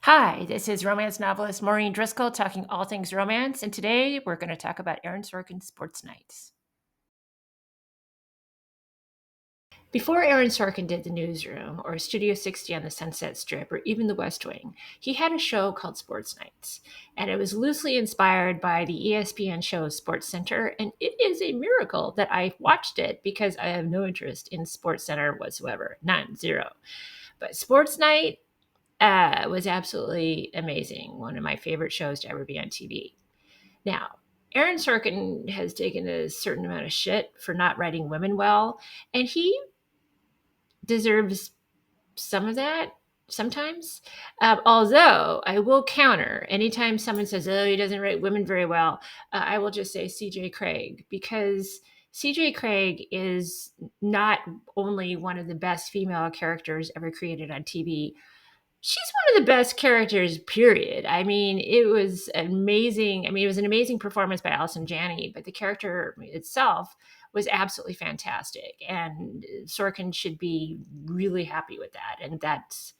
Hi, this is romance novelist Maureen Driscoll talking all things romance, and today we're going to talk about Aaron Sorkin's Sports Nights. Before Aaron Sorkin did The Newsroom, or Studio 60 on the Sunset Strip, or even The West Wing, he had a show called Sports Nights, and it was loosely inspired by the ESPN show Sports Center, and it is a miracle that I watched it because I have no interest in Sports Center whatsoever. None, zero. But Sports Night was absolutely amazing. One of my favorite shows to ever be on TV. Now, Aaron Sorkin has taken a certain amount of shit for not writing women well, and he deserves some of that sometimes. Although I will counter anytime someone says, "Oh, he doesn't write women very well," I will just say C.J. Craig, because C.J. Craig is not only one of the best female characters ever created on TV, she's one of the best characters, period. I mean, it was amazing. I mean, it was an amazing performance by Allison Janney, but the character itself was absolutely fantastic. And Sorkin should be really happy with that. And that's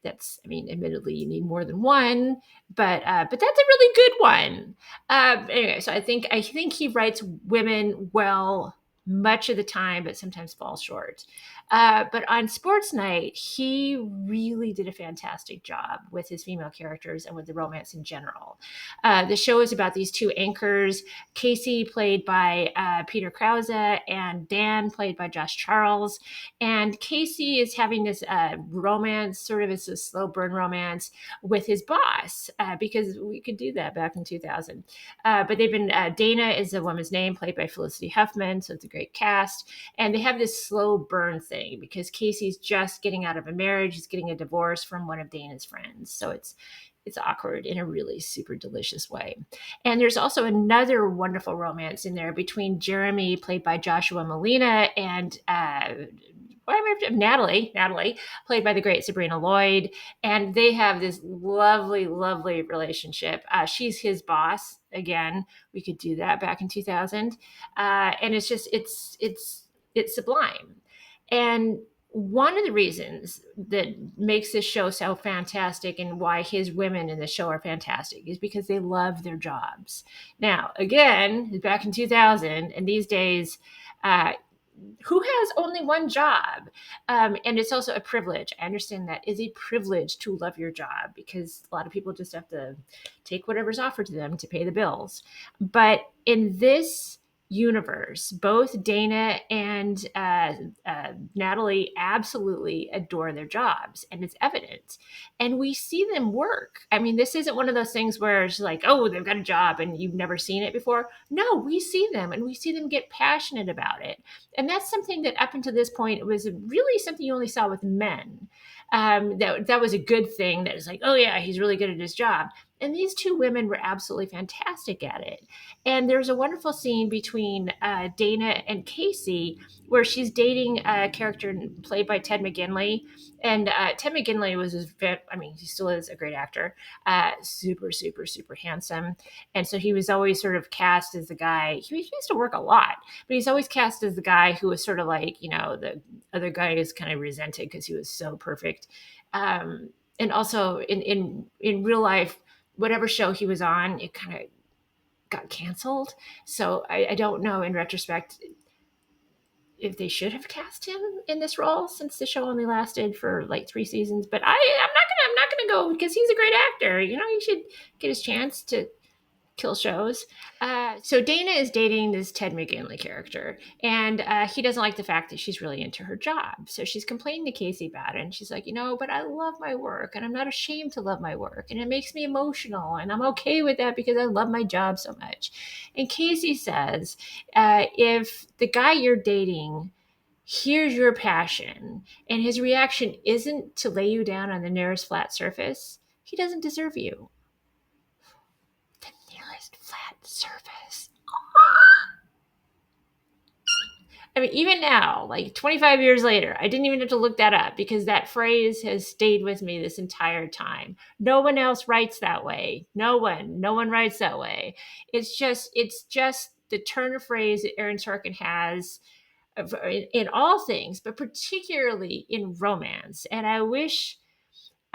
I mean, admittedly you need more than one, but that's a really good one. Anyway, so I think he writes women well much of the time, but sometimes falls short. But on Sports Night, he really did a fantastic job with his female characters and with the romance in general. The show is about these two anchors, Casey, played by Peter Krause, and Dan, played by Josh Charles. And Casey is having this romance, sort of it's a slow burn romance with his boss, because we could do that back in 2000. But they've been, Dana is the woman's name, played by Felicity Huffman, so it's a great cast. And they have this slow burn thing because Casey's just getting out of a marriage, he's getting a divorce from one of Dana's friends. So it's awkward in a really super delicious way. And there's also another wonderful romance in there between Jeremy, played by Joshua Malina, and Natalie, played by the great Sabrina Lloyd. And they have this lovely, lovely relationship. She's his boss. Again, we could do that back in 2000. And it's sublime. And one of the reasons that makes this show so fantastic and why his women in the show are fantastic is because they love their jobs. Now, again, back in 2000, and these days, uh, who has only one job? And it's also a privilege. I understand that is a privilege to love your job because a lot of people just have to take whatever's offered to them to pay the bills. But in this universe, both Dana and Natalie absolutely adore their jobs, and it's evident. And we see them work. I mean, this isn't one of those things where it's like, oh, they've got a job and you've never seen it before. No, we see them and we see them get passionate about it. And that's something that up until this point, it was really something you only saw with men. That was a good thing. That is like, oh yeah, he's really good at his job. And these two women were absolutely fantastic at it. And there's a wonderful scene between Dana and Casey where she's dating a character played by Ted McGinley. And Ted McGinley I mean, he still is a great actor, super, super, super handsome. And so he was always sort of cast as the guy, he used to work a lot, but he's always cast as the guy who was sort of like, the other guy is kind of resented because he was so perfect. And also in real life, whatever show he was on, it kind of got canceled. So I don't know in retrospect if they should have cast him in this role since the show only lasted for like 3 seasons. But I'm not gonna go because he's a great actor. He should get his chance to kill shows. So Dana is dating this Ted McGinley character, and he doesn't like the fact that she's really into her job. So she's complaining to Casey about it, and she's like, but I love my work, and I'm not ashamed to love my work, and it makes me emotional, and I'm okay with that because I love my job so much. And Casey says, if the guy you're dating hears your passion, and his reaction isn't to lay you down on the nearest flat surface, he doesn't deserve you. The nearest flat surface. I mean, even now, like 25 years later, I didn't even have to look that up because that phrase has stayed with me this entire time. No one else writes that way. No one writes that way. It's just the turn of phrase that Aaron Sorkin has in all things, but particularly in romance. And I wish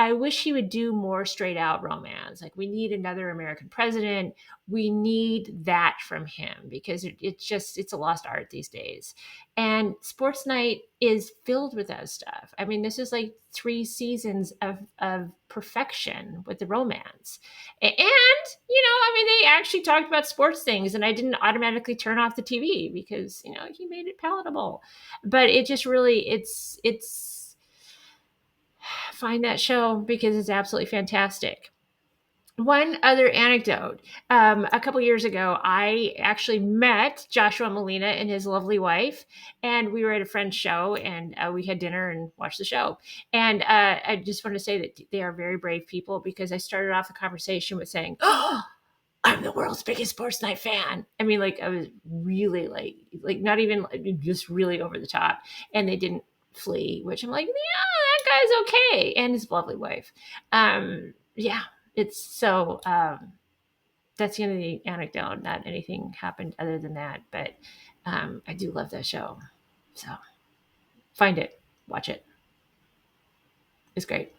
I wish he would do more straight out romance. Like, we need another American president. We need that from him, because it's a lost art these days. And Sports Night is filled with that stuff. I mean, this is like 3 seasons of perfection with the romance. And, I mean, they actually talked about sports things, and I didn't automatically turn off the TV because, he made it palatable. But it just really, it's find that show because it's absolutely fantastic. One other anecdote. A couple years ago, I actually met Joshua Malina and his lovely wife, and we were at a friend's show, and we had dinner and watched the show. And I just want to say that they are very brave people, because I started off the conversation with saying, "Oh, I'm the world's biggest Sports Night fan." I mean, like, I was really like not even just really over the top, and they didn't flee, which I'm like, yeah, that guy's okay, and his lovely wife. Yeah, it's so. That's the end of the anecdote. Not anything happened other than that, but I do love that show. So find it, watch it. It's great.